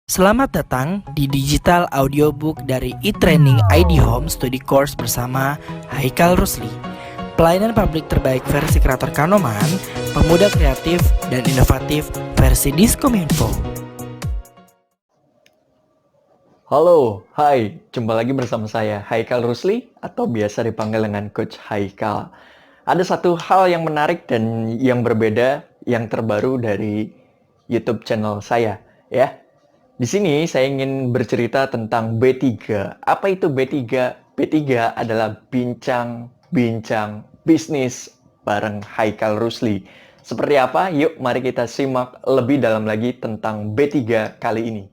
Selamat datang di digital audiobook dari e-training ID Home Study Course bersama Haikal Rusli. Pelayanan publik terbaik versi kreator Kanoman, pemuda kreatif dan inovatif versi Diskominfo. Halo, hai, jumpa lagi bersama saya Haikal Rusli atau biasa dipanggil dengan Coach Haikal. Ada satu hal yang menarik dan yang berbeda yang terbaru dari YouTube channel saya, ya. Di sini saya ingin bercerita tentang B3. Apa itu B3? B3 adalah bincang-bincang bisnis bareng Haikal Rusli. Seperti apa? Yuk mari kita simak lebih dalam lagi tentang B3 kali ini.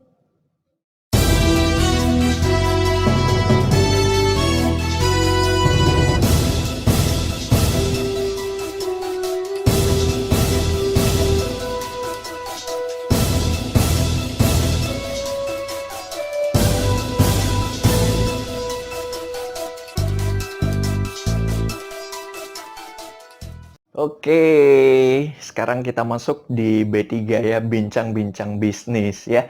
Oke, sekarang kita masuk di B3 ya, bincang-bincang bisnis ya.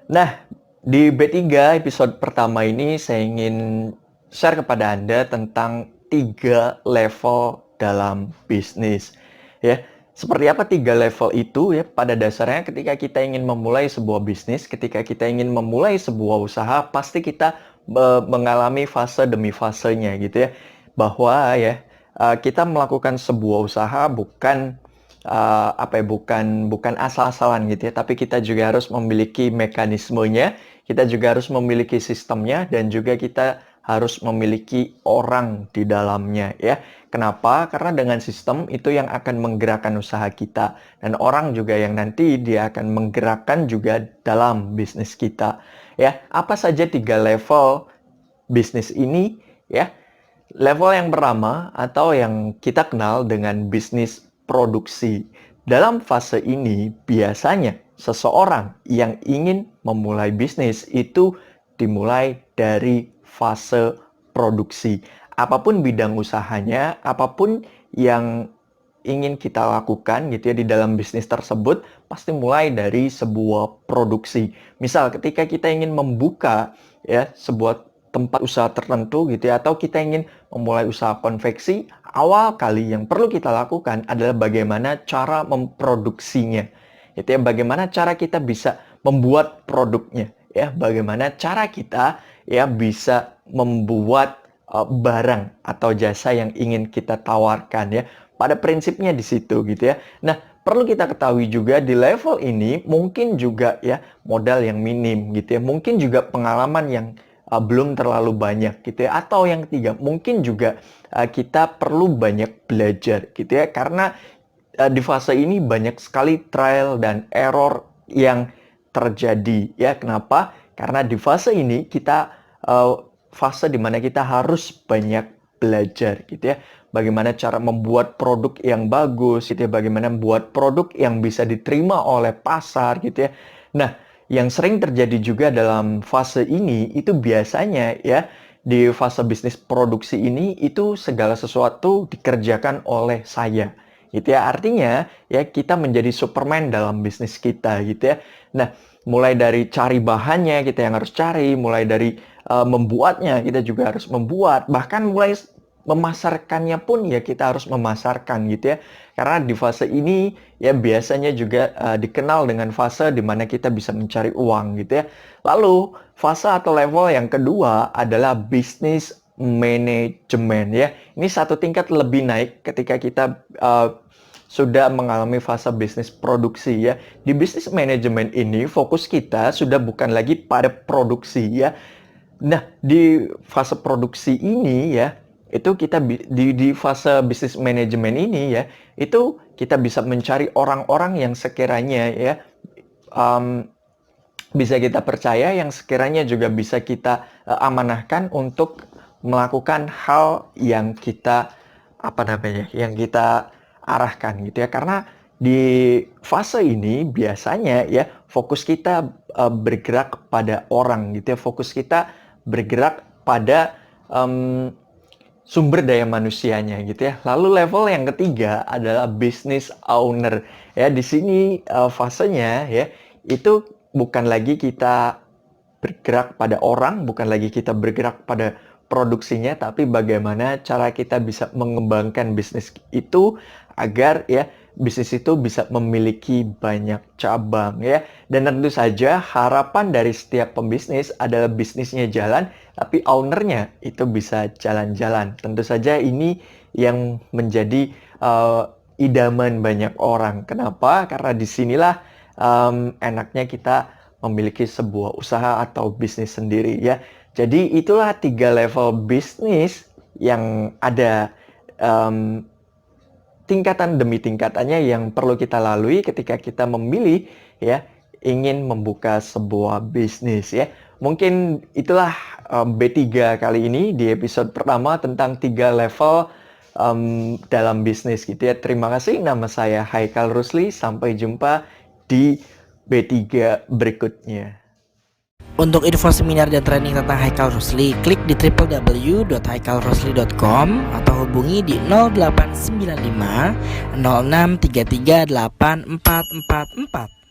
Nah, di B3 episode pertama ini saya ingin share kepada Anda tentang 3 level dalam bisnis ya. Seperti apa 3 level itu ya? Pada dasarnya ketika kita ingin memulai sebuah bisnis, ketika kita ingin memulai sebuah usaha, pasti kita mengalami fase demi fasenya gitu ya. Bahwa ya kita melakukan sebuah usaha bukan bukan asal-asalan gitu ya, tapi kita juga harus memiliki mekanismenya, kita juga harus memiliki sistemnya, dan juga kita harus memiliki orang di dalamnya ya. Kenapa? Karena dengan sistem itu yang akan menggerakkan usaha kita, dan orang juga yang nanti dia akan menggerakkan juga dalam bisnis kita ya. Apa saja 3 level bisnis ini ya? Level yang pertama atau yang kita kenal dengan bisnis produksi. Dalam fase ini biasanya seseorang yang ingin memulai bisnis itu dimulai dari fase produksi. Apapun bidang usahanya, apapun yang ingin kita lakukan gitu ya di dalam bisnis tersebut, pasti mulai dari sebuah produksi. Misal ketika kita ingin membuka ya sebuah tempat usaha tertentu gitu ya, atau kita ingin memulai usaha konveksi, awal kali yang perlu kita lakukan adalah bagaimana cara memproduksinya. Itu ya, bagaimana cara kita bisa membuat produknya ya, bagaimana cara kita ya bisa membuat barang atau jasa yang ingin kita tawarkan ya. Pada prinsipnya di situ gitu ya. Nah, perlu kita ketahui juga di level ini mungkin juga ya modal yang minim gitu ya. Mungkin juga pengalaman yang belum terlalu banyak gitu ya. Atau yang ketiga, mungkin juga kita perlu banyak belajar gitu ya. Karena di fase ini banyak sekali trial dan error yang terjadi ya. Kenapa? Karena di fase ini kita fase dimana kita harus banyak belajar gitu ya. Bagaimana cara membuat produk yang bagus gitu ya. Bagaimana membuat produk yang bisa diterima oleh pasar gitu ya. Nah, yang sering terjadi juga dalam fase ini itu biasanya ya di fase bisnis produksi ini itu segala sesuatu dikerjakan oleh saya gitu ya. Artinya ya kita menjadi Superman dalam bisnis kita gitu ya. Nah, mulai dari cari bahannya kita yang harus cari, mulai dari membuatnya kita juga harus membuat, bahkan mulai memasarkannya pun ya kita harus memasarkan gitu ya. Karena di fase ini ya biasanya juga dikenal dengan fase di mana kita bisa mencari uang gitu ya. Lalu fase atau level yang kedua adalah bisnis manajemen ya. Ini satu tingkat lebih naik ketika kita sudah mengalami fase bisnis produksi ya. Di bisnis manajemen ini fokus kita sudah bukan lagi pada produksi ya. Nah, di fase produksi ini ya, itu kita di fase bisnis manajemen ini ya, itu kita bisa mencari orang-orang yang sekiranya ya bisa kita percaya, yang sekiranya juga bisa kita amanahkan untuk melakukan hal yang kita yang kita arahkan gitu ya. Karena di fase ini biasanya ya fokus kita bergerak pada orang gitu ya, fokus kita bergerak pada sumber daya manusianya gitu ya. Lalu level yang ketiga adalah business owner ya. Di sini fasenya ya itu bukan lagi kita bergerak pada orang, bukan lagi kita bergerak pada produksinya, tapi bagaimana cara kita bisa mengembangkan bisnis itu agar ya bisnis itu bisa memiliki banyak cabang ya. Dan tentu saja harapan dari setiap pembisnis adalah bisnisnya jalan, tapi ownernya itu bisa jalan-jalan. Tentu saja ini yang menjadi idaman banyak orang. Kenapa? Karena disinilah enaknya kita memiliki sebuah usaha atau bisnis sendiri ya. Jadi itulah 3 level bisnis yang ada, tingkatan demi tingkatannya yang perlu kita lalui ketika kita memilih ya ingin membuka sebuah bisnis ya. Mungkin itulah B3 kali ini di episode pertama tentang 3 level dalam bisnis gitu ya. Terima kasih, nama saya Haikal Rusli. Sampai jumpa di B3 berikutnya. Untuk info seminar dan training tentang Haikal Rusli, klik di www.haikalrusli.com atau hubungi di 0895 0633 8444.